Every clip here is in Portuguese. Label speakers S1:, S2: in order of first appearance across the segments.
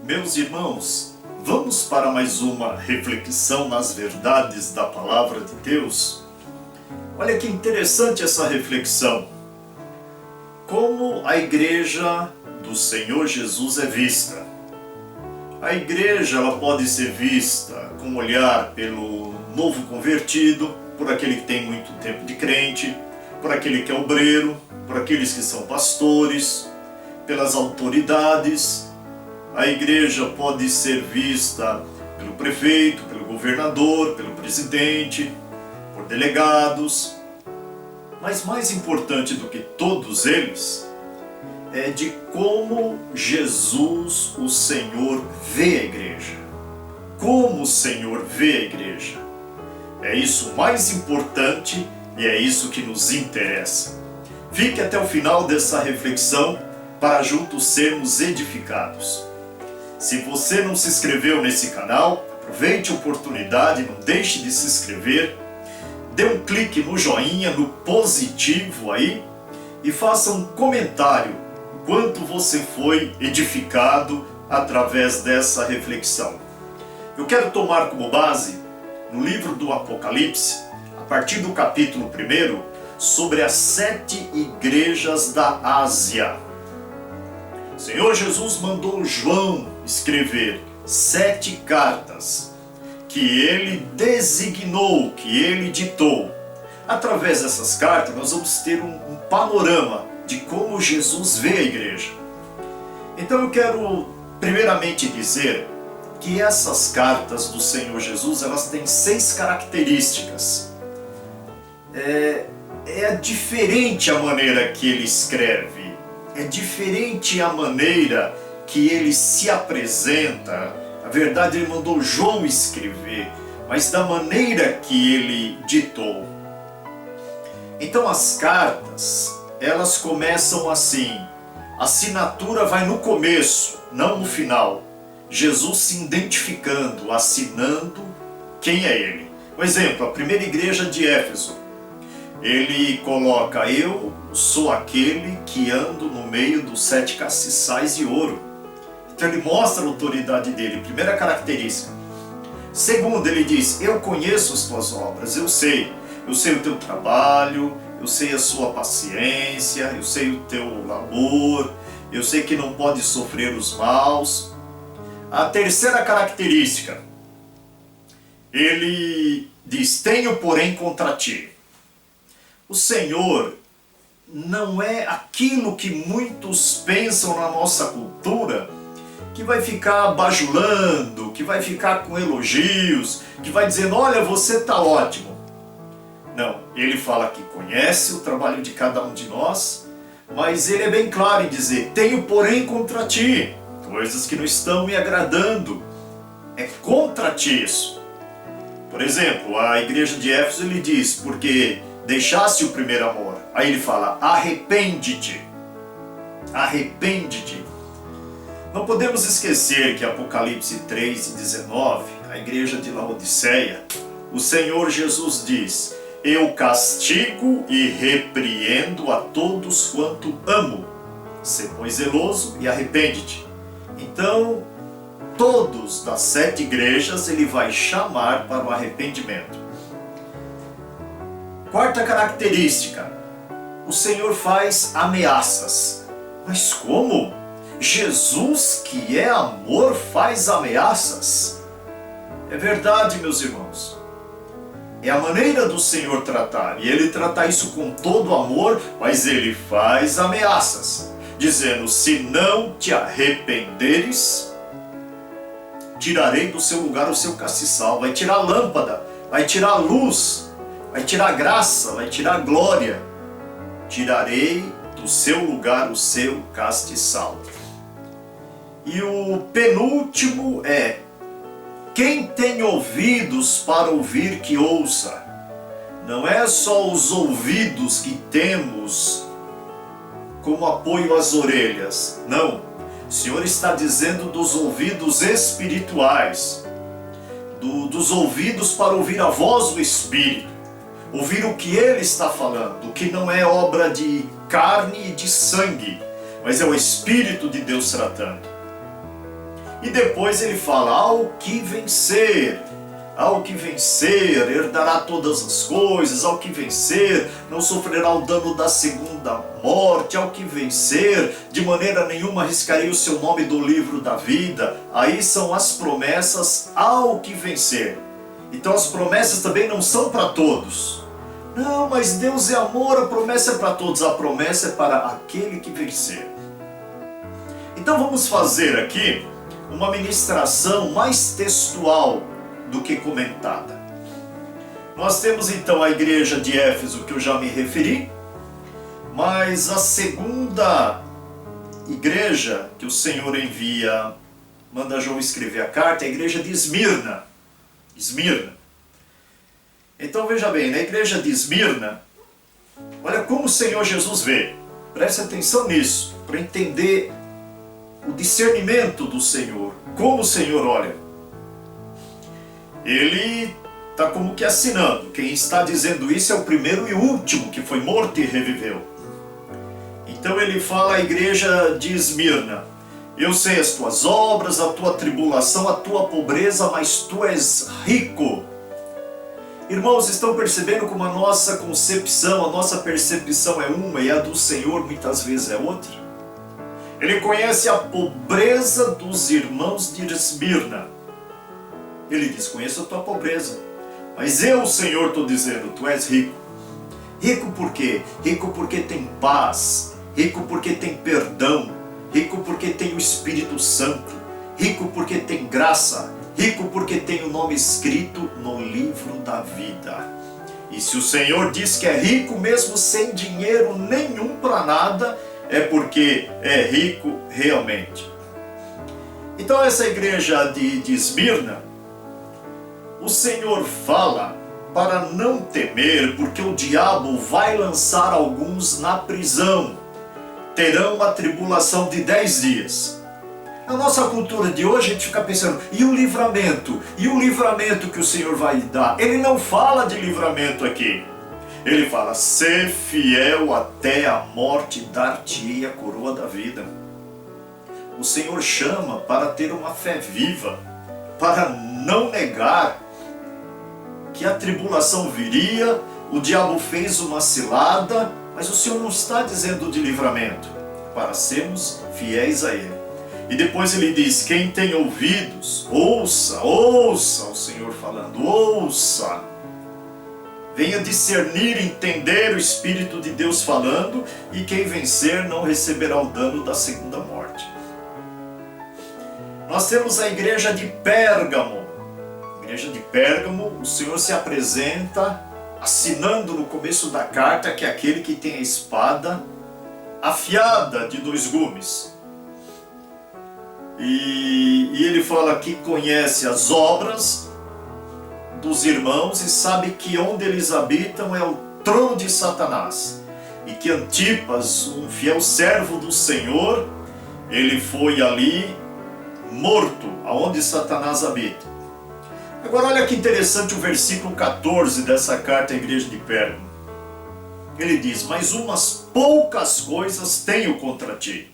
S1: Meus irmãos, vamos para mais uma reflexão nas verdades da Palavra de Deus? Olha que interessante essa reflexão. Como a igreja do Senhor Jesus é vista. A igreja ela pode ser vista com um olhar pelo novo convertido, por aquele que tem muito tempo de crente, por aquele que é obreiro, por aqueles que são pastores, pelas autoridades. A igreja pode ser vista pelo prefeito, pelo governador, pelo presidente, por delegados. Mas mais importante do que todos eles é de como Jesus, o Senhor, vê a igreja. Como o Senhor vê a igreja. É isso mais importante e é isso que nos interessa. Fique até o final dessa reflexão para juntos sermos edificados. Se você não se inscreveu nesse canal, aproveite a oportunidade, não deixe de se inscrever. Dê um clique no joinha, no positivo aí e faça um comentário o quanto você foi edificado através dessa reflexão. Eu quero tomar como base no livro do Apocalipse, a partir do capítulo 1, sobre as 7 igrejas da Ásia. O Senhor Jesus mandou João escrever 7 cartas que ele designou, que ele ditou. Através dessas cartas nós vamos ter um panorama de como Jesus vê a igreja. Então eu quero primeiramente dizer que essas cartas do Senhor Jesus, elas têm 6 características. É diferente a maneira que ele escreve, é diferente a maneira que ele se apresenta. Na verdade, ele mandou João escrever, mas da maneira que ele ditou. Então as cartas, elas começam assim. A assinatura vai no começo, não no final. Jesus se identificando, assinando quem é ele. Por exemplo, a primeira igreja de Éfeso. Ele coloca: eu sou aquele que ando no meio dos 7 castiçais de ouro. Então ele mostra a autoridade dele, primeira característica. Segundo, ele diz: eu conheço as tuas obras, eu sei o teu trabalho, eu sei a sua paciência, eu sei o teu labor, eu sei que não pode sofrer os maus. A terceira característica, ele diz: tenho porém contra ti. O Senhor não é aquilo que muitos pensam na nossa cultura, que vai ficar bajulando, que vai ficar com elogios, que vai dizendo: olha, você está ótimo. Não, ele fala que conhece o trabalho de cada um de nós, mas ele é bem claro em dizer: tenho porém contra ti coisas que não estão me agradando. É contra ti isso. Por exemplo, a igreja de Éfeso, ele diz: porque deixaste o primeiro amor. Aí ele fala: arrepende-te. Arrepende-te. Não podemos esquecer que Apocalipse 3:19, a igreja de Laodiceia, o Senhor Jesus diz: eu castigo e repreendo a todos quanto amo. Sê, pois, zeloso e arrepende-te. Então, todos das 7 igrejas ele vai chamar para o arrependimento. Quarta característica, o Senhor faz ameaças. Mas como? Jesus, que é amor, faz ameaças? É verdade, meus irmãos. É a maneira do Senhor tratar, e ele trata isso com todo amor, mas ele faz ameaças, dizendo: se não te arrependeres, tirarei do seu lugar o seu castiçal. Vai tirar a lâmpada, vai tirar a luz, vai tirar a graça, vai tirar a glória. Tirarei do seu lugar o seu castiçal. E o penúltimo é: quem tem ouvidos para ouvir, que ouça. Não é só os ouvidos que temos como apoio às orelhas. Não. O Senhor está dizendo dos ouvidos espirituais. Dos ouvidos para ouvir a voz do Espírito. Ouvir o que Ele está falando. O que não é obra de carne e de sangue, mas é o Espírito de Deus tratando. E depois ele fala, ao que vencer, herdará todas as coisas, ao que vencer, não sofrerá o dano da segunda morte, ao que vencer, de maneira nenhuma arriscarei o seu nome do livro da vida. Aí são as promessas ao que vencer. Então as promessas também não são para todos. Não, mas Deus é amor, a promessa é para todos, a promessa é para aquele que vencer. Então vamos fazer aqui uma ministração mais textual do que comentada. Nós temos então a igreja de Éfeso, que eu já me referi, mas a segunda igreja que o Senhor envia, manda João escrever a carta, é a igreja de Esmirna. Então veja bem, na igreja de Esmirna, olha como o Senhor Jesus vê. Preste atenção nisso, para entender o discernimento do Senhor, como o Senhor olha. Ele está como que assinando. Quem está dizendo isso é o primeiro e último que foi morto e reviveu. Então ele fala à igreja de Esmirna: eu sei as tuas obras, a tua tribulação, a tua pobreza, mas tu és rico. Irmãos, estão percebendo como a nossa concepção, a nossa percepção é uma e a do Senhor muitas vezes é outra? Ele conhece a pobreza dos irmãos de Esmirna. Ele diz, conheço a tua pobreza, mas eu, Senhor, estou dizendo, tu és rico. Rico por quê? Rico porque tem paz, rico porque tem perdão, rico porque tem o Espírito Santo, rico porque tem graça, rico porque tem o nome escrito no livro da vida. E se o Senhor diz que é rico mesmo sem dinheiro nenhum para nada, é porque é rico realmente. Então essa igreja de Esmirna, o Senhor fala para não temer, porque o diabo vai lançar alguns na prisão. Terão uma tribulação de 10 dias. Na nossa cultura de hoje a gente fica pensando, e o livramento? E o livramento que o Senhor vai dar? Ele não fala de livramento aqui. Ele fala, ser fiel até a morte, dar-te-ei a coroa da vida. O Senhor chama para ter uma fé viva, para não negar que a tribulação viria, o diabo fez uma cilada, mas o Senhor não está dizendo de livramento, para sermos fiéis a Ele. E depois ele diz, quem tem ouvidos, ouça o Senhor falando, ouça. Venha discernir, entender o Espírito de Deus falando, e quem vencer não receberá o dano da segunda morte. Nós temos a igreja de Pérgamo. A igreja de Pérgamo, o Senhor se apresenta assinando no começo da carta que é aquele que tem a espada afiada de 2 gumes. E ele fala que conhece as obras dos irmãos e sabe que onde eles habitam é o trono de Satanás. E que Antipas, um fiel servo do Senhor, ele foi ali morto, aonde Satanás habita. Agora olha que interessante o versículo 14 dessa carta à igreja de Pérgamo. Ele diz, mas umas poucas coisas tenho contra ti,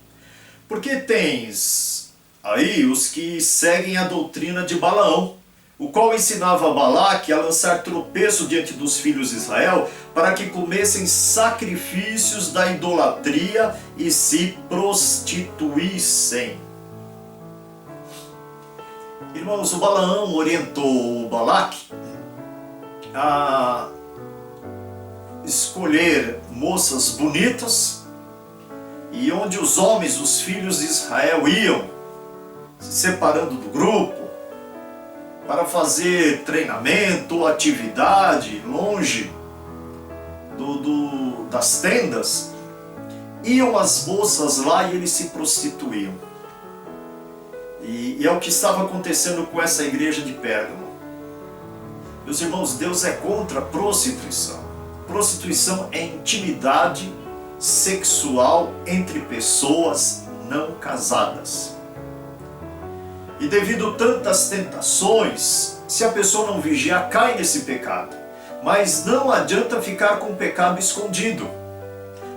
S1: porque tens aí os que seguem a doutrina de Balaão, o qual ensinava Balaque a lançar tropeço diante dos filhos de Israel, para que comessem sacrifícios da idolatria e se prostituíssem. Irmãos, o Balaão orientou o Balaque a escolher moças bonitas, e onde os homens, os filhos de Israel, iam se separando do grupo para fazer treinamento ou atividade longe das tendas, iam as moças lá e eles se prostituíam. E é o que estava acontecendo com essa igreja de Pérgamo. Meus irmãos, Deus é contra a prostituição. Prostituição é intimidade sexual entre pessoas não casadas. E devido a tantas tentações, se a pessoa não vigiar, cai nesse pecado. Mas não adianta ficar com o pecado escondido,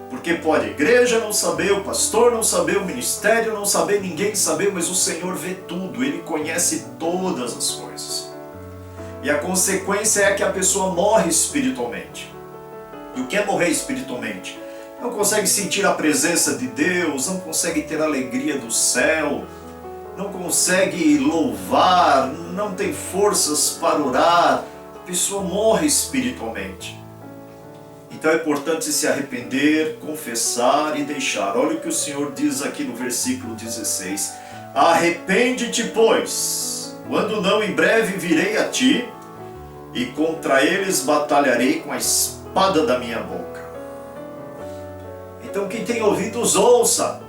S1: porque Porque pode a igreja não saber, o pastor não saber, o ministério não saber, ninguém saber, mas o Senhor vê tudo, Ele conhece todas as coisas. E a consequência é que a pessoa morre espiritualmente. E o que é morrer espiritualmente? Não consegue sentir a presença de Deus, não consegue ter a alegria do céu, não consegue louvar, não tem forças para orar, a pessoa morre espiritualmente. Então é importante se arrepender, confessar e deixar. Olha o que o Senhor diz aqui no versículo 16. Arrepende-te, pois, quando não, em breve virei a ti, e contra eles batalharei com a espada da minha boca. Então quem tem ouvidos, ouça.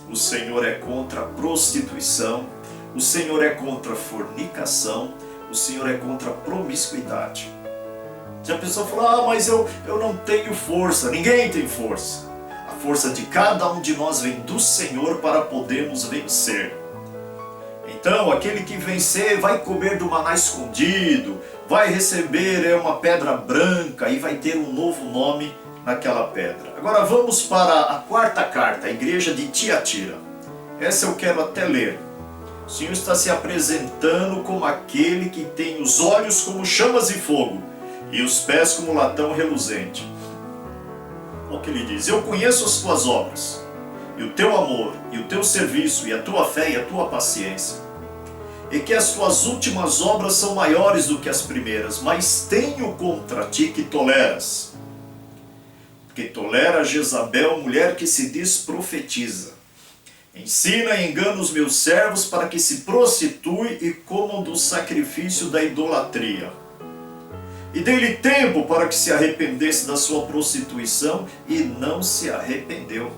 S1: O Senhor é contra a prostituição, o Senhor é contra a fornicação, o Senhor é contra a promiscuidade. Se a pessoa falar, mas eu não tenho força, ninguém tem força. A força de cada um de nós vem do Senhor para podermos vencer. Então, aquele que vencer vai comer do maná escondido, vai receber uma pedra branca e vai ter um novo nome naquela pedra. Agora vamos para a quarta carta, a igreja de Tiatira. Essa eu quero até ler. O Senhor está se apresentando como aquele que tem os olhos como chamas de fogo e os pés como latão reluzente. Olha o que ele diz: eu conheço as tuas obras, e o teu amor, e o teu serviço, e a tua fé, e a tua paciência, e que as tuas últimas obras são maiores do que as primeiras, mas tenho contra ti que toleras, que tolera Jezabel, mulher que se diz profetiza. Ensina e engana os meus servos para que se prostituem e comam do sacrifício da idolatria. E dei-lhe tempo para que se arrependesse da sua prostituição, e não se arrependeu.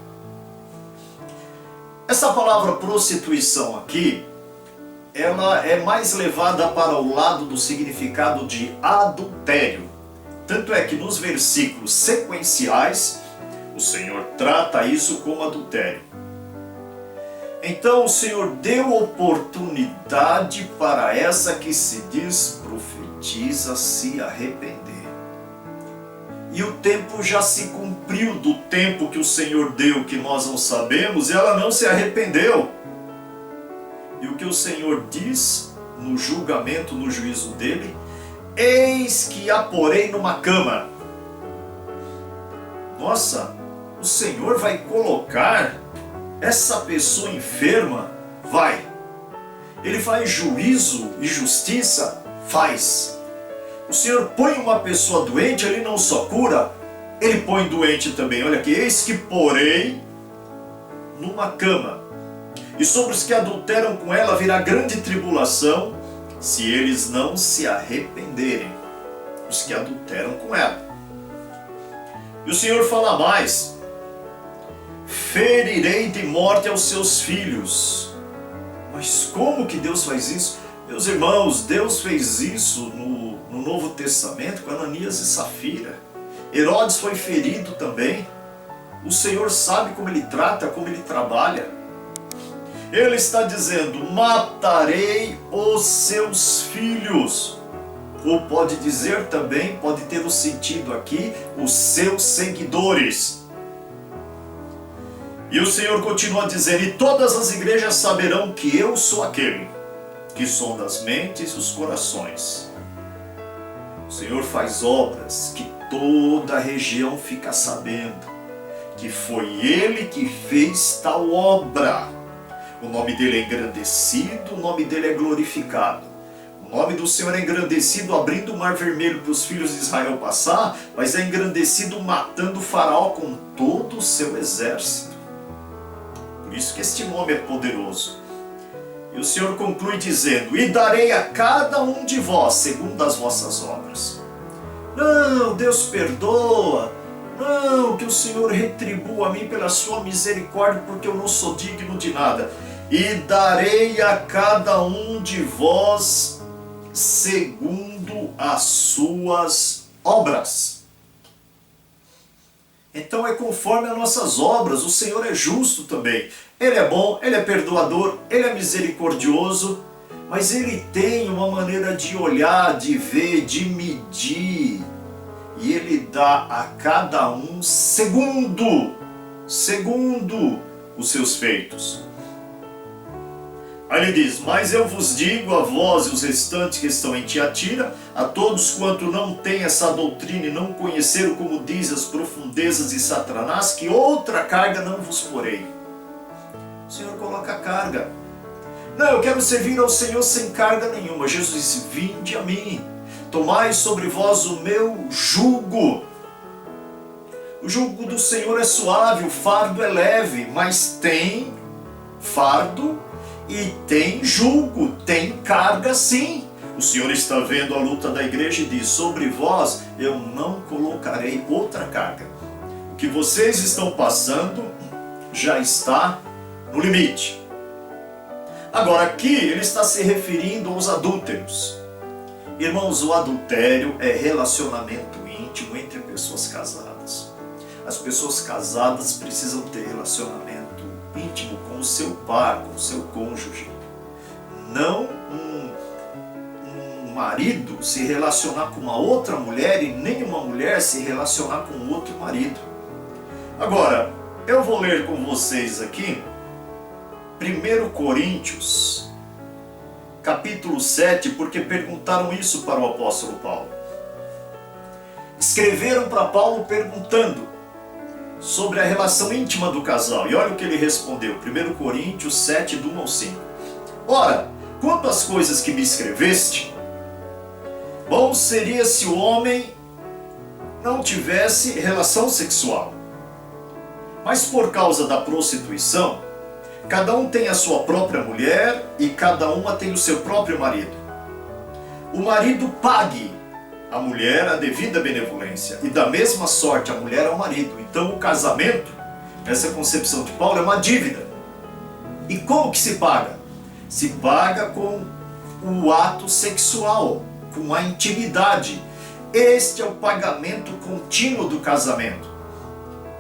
S1: Essa palavra prostituição aqui, ela é mais levada para o lado do significado de adultério. Tanto é que nos versículos sequenciais, o Senhor trata isso como adultério. Então o Senhor deu oportunidade para essa que se diz profetiza se arrepender. E o tempo já se cumpriu do tempo que o Senhor deu, que nós não sabemos, e ela não se arrependeu. E o que o Senhor diz no julgamento, no juízo dele: eis que a porei numa cama. Nossa, o Senhor vai colocar essa pessoa enferma? Vai. Ele faz juízo e justiça? Faz. O Senhor põe uma pessoa doente, Ele não só cura, Ele põe doente também. Olha aqui: eis que porei numa cama, e sobre os que adulteram com ela virá grande tribulação, se eles não se arrependerem. Os que adulteram com ela. E o Senhor fala mais: ferirei de morte aos seus filhos. Mas como que Deus faz isso? Meus irmãos, Deus fez isso no Novo Testamento com Ananias e Safira. Herodes foi ferido também. O Senhor sabe como Ele trata, como Ele trabalha. Ele está dizendo: matarei os seus filhos. Ou pode dizer também, pode ter o sentido aqui, os seus seguidores. E o Senhor continua dizendo: e todas as igrejas saberão que eu sou aquele que sonda as mentes e os corações. O Senhor faz obras que toda a região fica sabendo que foi Ele que fez tal obra. O nome dele é engrandecido, o nome dele é glorificado. O nome do Senhor é engrandecido abrindo o mar vermelho para os filhos de Israel passar, mas é engrandecido matando o faraó com todo o seu exército. Por isso que este nome é poderoso. E o Senhor conclui dizendo: e darei a cada um de vós segundo as vossas obras. Não, Deus perdoa. Não, que o Senhor retribua a mim pela sua misericórdia, porque eu não sou digno de nada. E darei a cada um de vós segundo as suas obras. Então é conforme as nossas obras. O Senhor é justo também. Ele é bom, Ele é perdoador, Ele é misericordioso, mas Ele tem uma maneira de olhar, de ver, de medir. E Ele dá a cada um segundo segundo os seus feitos. Aí ele diz: mas eu vos digo a vós e os restantes que estão em Tiatira, a todos quanto não têm essa doutrina e não conheceram, como diz, as profundezas de Satanás, que outra carga não vos porei. O Senhor coloca a carga. Não, eu quero servir ao Senhor sem carga nenhuma. Jesus disse: vinde a mim, tomai sobre vós o meu jugo. O jugo do Senhor é suave, o fardo é leve, mas tem fardo e tem jugo, tem carga sim. O Senhor está vendo a luta da igreja e diz: sobre vós eu não colocarei outra carga. O que vocês estão passando já está no limite. Agora aqui ele está se referindo aos adúlteros. Irmãos, o adultério é relacionamento íntimo entre pessoas casadas. As pessoas casadas precisam ter relacionamento íntimo com o seu par, com o seu cônjuge. Não um marido se relacionar com uma outra mulher e nem uma mulher se relacionar com outro marido. Agora, eu vou ler com vocês aqui 1 Coríntios, capítulo 7, porque perguntaram isso para o apóstolo Paulo. Escreveram para Paulo perguntando sobre a relação íntima do casal. E olha o que ele respondeu, 1 Coríntios 7, do 1 ao 5. Ora, quanto às coisas que me escreveste, bom seria se o homem não tivesse relação sexual. Mas por causa da prostituição, cada um tem a sua própria mulher e cada uma tem o seu próprio marido. O marido pague a mulher a devida benevolência, e da mesma sorte a mulher ao marido. Então o casamento, essa concepção de Paulo, é uma dívida. E como que se paga? Se paga com o ato sexual, com a intimidade. Este é o pagamento contínuo do casamento.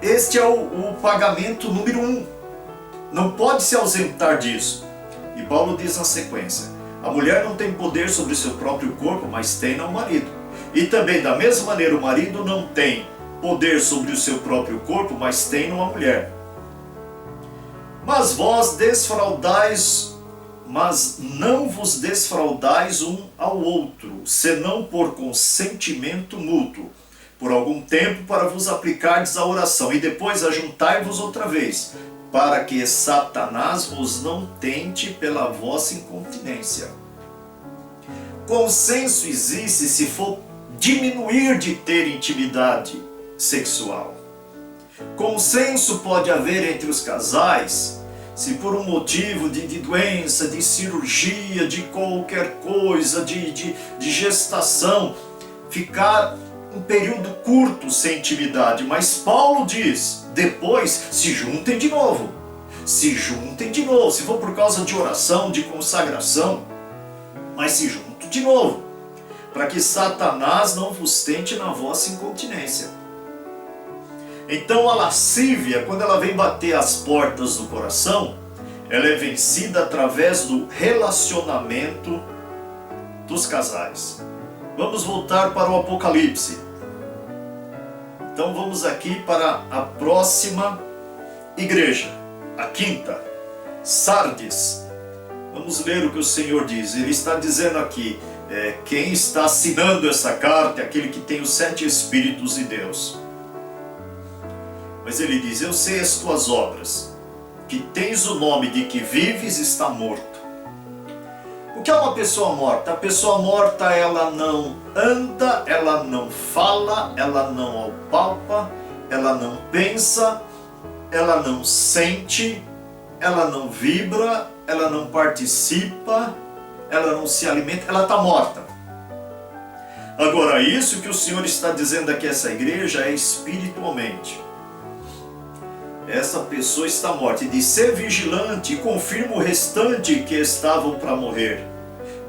S1: Este é o pagamento número 1. Não pode se ausentar disso. E Paulo diz na sequência: a mulher não tem poder sobre o seu próprio corpo, mas tem no marido. E também, da mesma maneira, o marido não tem poder sobre o seu próprio corpo, mas tem numa mulher. Mas vós desfraudais, mas não vos desfraudais um ao outro, senão por consentimento mútuo, por algum tempo, para vos aplicardes à oração, e depois ajuntai-vos outra vez, para que Satanás vos não tente pela vossa incontinência. Consenso existe se for diminuir de ter intimidade sexual. Consenso pode haver entre os casais se por um motivo de doença, de cirurgia, de qualquer coisa, de gestação, ficar um período curto sem intimidade. Mas Paulo diz, depois se juntem de novo. Se juntem de novo. Se for por causa de oração, de consagração, mas se juntem de novo, para que Satanás não vos tente na vossa incontinência. Então a lascívia, quando ela vem bater as portas do coração, ela é vencida através do relacionamento dos casais. Vamos voltar para o Apocalipse. Então vamos aqui para a próxima igreja, a quinta, Sardes. Vamos ler o que o Senhor diz. Ele está dizendo aqui, quem está assinando essa carta é aquele que tem os 7 Espíritos de Deus. Mas ele diz: eu sei as tuas obras, que tens o nome de que vives, está morto. O que é uma pessoa morta? A pessoa morta, ela não anda, ela não fala, ela não apalpa, ela não pensa, ela não sente, ela não vibra, ela não participa, ela não se alimenta, ela está morta. Agora, isso que o Senhor está dizendo aqui, essa igreja, é espiritualmente. Essa pessoa está morta. E diz: ser vigilante, e confirma o restante que estavam para morrer,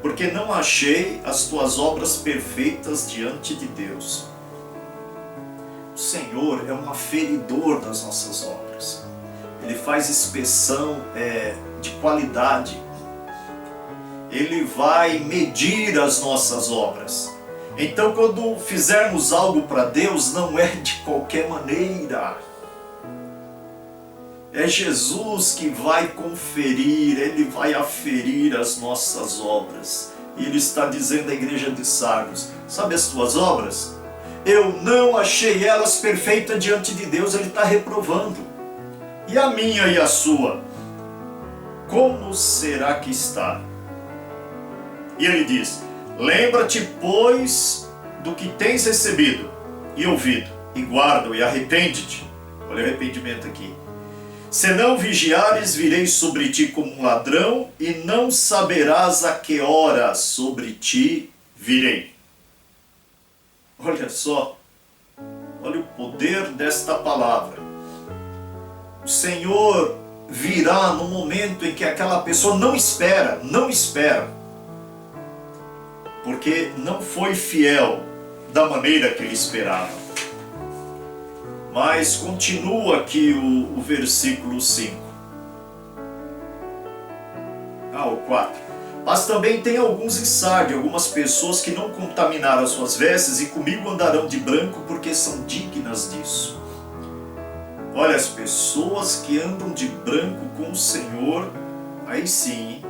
S1: porque não achei as tuas obras perfeitas diante de Deus. O Senhor é um aferidor das nossas obras. Ele faz inspeção de qualidade. Ele vai medir as nossas obras. Então, quando fizermos algo para Deus, não é de qualquer maneira. É Jesus que vai conferir, Ele vai aferir as nossas obras. E Ele está dizendo à igreja de Sardes: sabe as tuas obras? Eu não achei elas perfeitas diante de Deus. Ele está reprovando. E a minha e a sua? Como será que está? E Ele diz: lembra-te, pois, do que tens recebido e ouvido, e guarda-o e arrepende-te. Olha o arrependimento aqui. Se não vigiares, virei sobre ti como um ladrão, e não saberás a que hora sobre ti virei. Olha só, olha o poder desta palavra. O Senhor virá no momento em que aquela pessoa não espera, porque não foi fiel da maneira que ele esperava. Mas continua aqui o versículo 5. O 4. Mas também tem alguns em Sardes, algumas pessoas que não contaminaram as suas vestes e comigo andarão de branco porque são dignas disso. Olha, as pessoas que andam de branco com o Senhor, aí sim.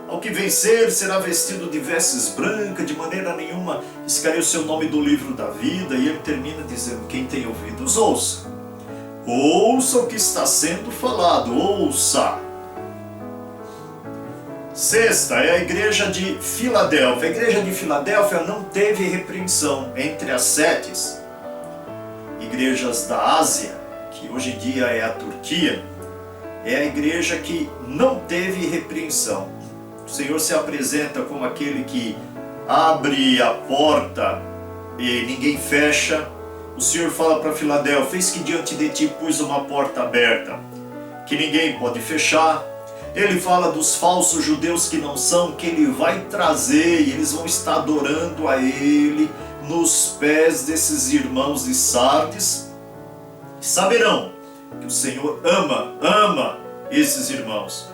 S1: Ao que vencer será vestido de vestes brancas, de maneira nenhuma riscarei o seu nome do livro da vida. E ele termina dizendo: quem tem ouvidos, ouça. Ouça o que está sendo falado, ouça. Sexta é a igreja de Filadélfia. A igreja de Filadélfia não teve repreensão entre as 7 igrejas da Ásia, que hoje em dia é a Turquia. É a igreja que não teve repreensão. O Senhor se apresenta como aquele que abre a porta e ninguém fecha. O Senhor fala para Filadélfia: eis que diante de ti pus uma porta aberta, que ninguém pode fechar. Ele fala dos falsos judeus que não são, que ele vai trazer, e eles vão estar adorando a ele nos pés desses irmãos de Sardes. E saberão que o Senhor ama esses irmãos.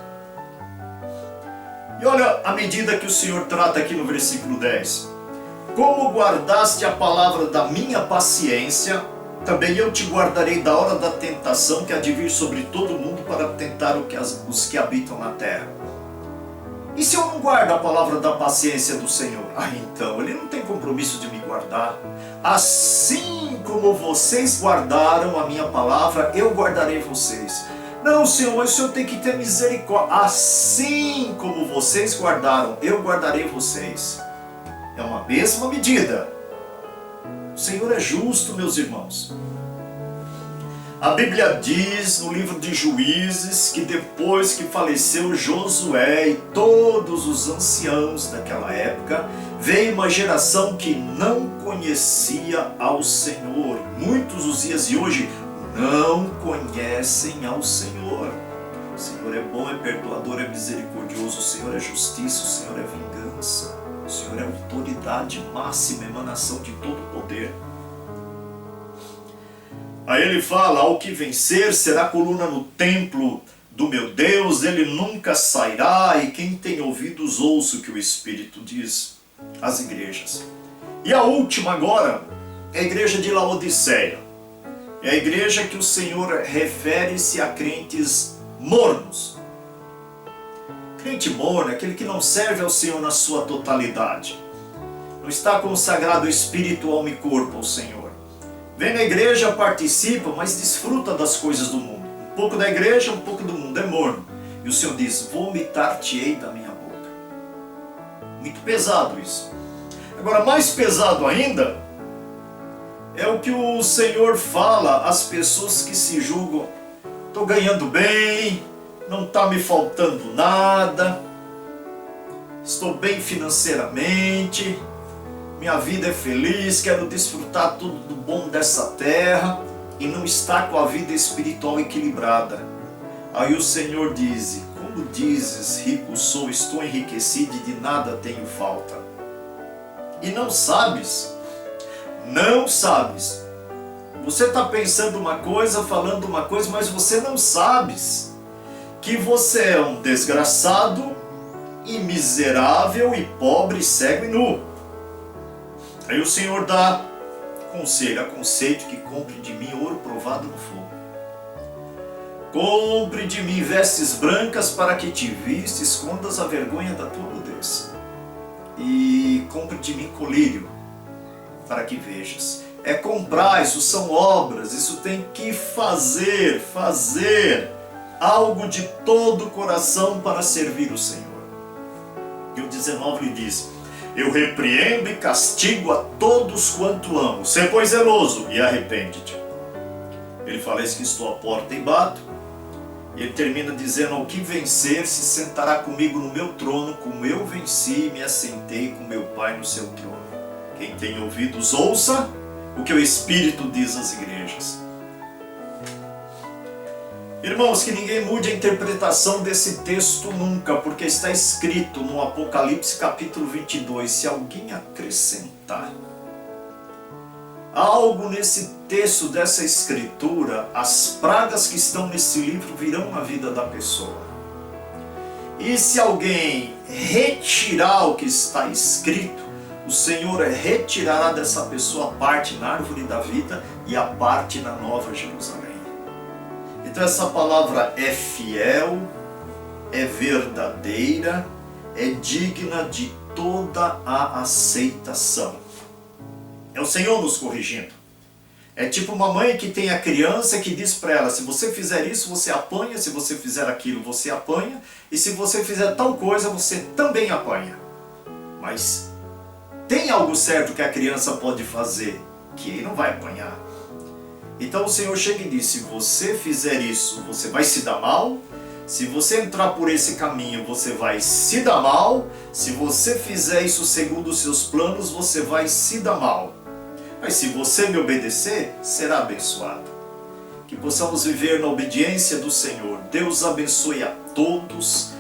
S1: E olha a medida que o Senhor trata aqui no versículo 10. Como guardaste a palavra da minha paciência, também eu te guardarei da hora da tentação que há de vir sobre todo mundo para tentar os que habitam na terra. E se eu não guardo a palavra da paciência do Senhor? Então, Ele não tem compromisso de me guardar. Assim como vocês guardaram a minha palavra, eu guardarei vocês. Não, Senhor, mas o Senhor tem que ter misericórdia. Assim como vocês guardaram, eu guardarei vocês. É uma mesma medida. O Senhor é justo, meus irmãos. A Bíblia diz no livro de Juízes que depois que faleceu Josué e todos os anciãos daquela época, veio uma geração que não conhecia ao Senhor. Muitos os dias de hoje não conhecem ao Senhor. O Senhor é bom, é perdoador, é misericordioso. O Senhor é justiça, o Senhor é vingança. O Senhor é autoridade máxima, emanação de todo poder. Aí ele fala: ao que vencer será coluna no templo do meu Deus, ele nunca sairá, e quem tem ouvidos ouça o que o Espírito diz às igrejas. E a última agora é a igreja de Laodiceia. É a igreja que o Senhor refere-se a crentes mornos. Crente morno é aquele que não serve ao Senhor na sua totalidade. Não está consagrado espírito, alma e corpo ao Senhor. Vem na igreja, participa, mas desfruta das coisas do mundo. Um pouco da igreja, um pouco do mundo, é morno. E o Senhor diz: vomitar-te-ei da minha boca. Muito pesado isso. Agora, mais pesado ainda, é o que o Senhor fala às pessoas que se julgam: estou ganhando bem, não está me faltando nada, estou bem financeiramente, minha vida é feliz, quero desfrutar tudo do bom dessa terra, e não está com a vida espiritual equilibrada. Aí o Senhor diz: como dizes, rico sou, estou enriquecido e de nada tenho falta. E não sabes. Você está pensando uma coisa, falando uma coisa, mas você não sabes que você é um desgraçado e miserável e pobre, cego e nu. Aí o Senhor dá conselho: aconselho que compre de mim ouro provado no fogo. Compre de mim vestes brancas para que te viste, escondas a vergonha da tua nudez. E compre de mim colírio para que vejas. É comprar, isso são obras, isso tem que fazer algo de todo o coração para servir o Senhor. E o 19 lhe diz: eu repreendo e castigo a todos quanto amo. Sê, pois, zeloso e arrepende-te. Ele fala: eis que estou à porta e bato. E ele termina dizendo: ao que vencer se sentará comigo no meu trono, como eu venci e me assentei com meu Pai no seu trono. Quem tem ouvidos, ouça o que o Espírito diz às igrejas. Irmãos, que ninguém mude a interpretação desse texto nunca, porque está escrito no Apocalipse capítulo 22, se alguém acrescentar algo nesse texto dessa escritura, as pragas que estão nesse livro virão na vida da pessoa. E se alguém retirar o que está escrito, o Senhor retirará dessa pessoa a parte na árvore da vida e a parte na Nova Jerusalém. Então essa palavra é fiel, é verdadeira, é digna de toda a aceitação. É o Senhor nos corrigindo. É tipo uma mãe que tem a criança que diz para ela: se você fizer isso, você apanha, se você fizer aquilo, você apanha, e se você fizer tal coisa, você também apanha. Mas tem algo certo que a criança pode fazer, que ele não vai apanhar. Então o Senhor chega e diz: se você fizer isso, você vai se dar mal. Se você entrar por esse caminho, você vai se dar mal. Se você fizer isso segundo os seus planos, você vai se dar mal. Mas se você me obedecer, será abençoado. Que possamos viver na obediência do Senhor. Deus abençoe a todos.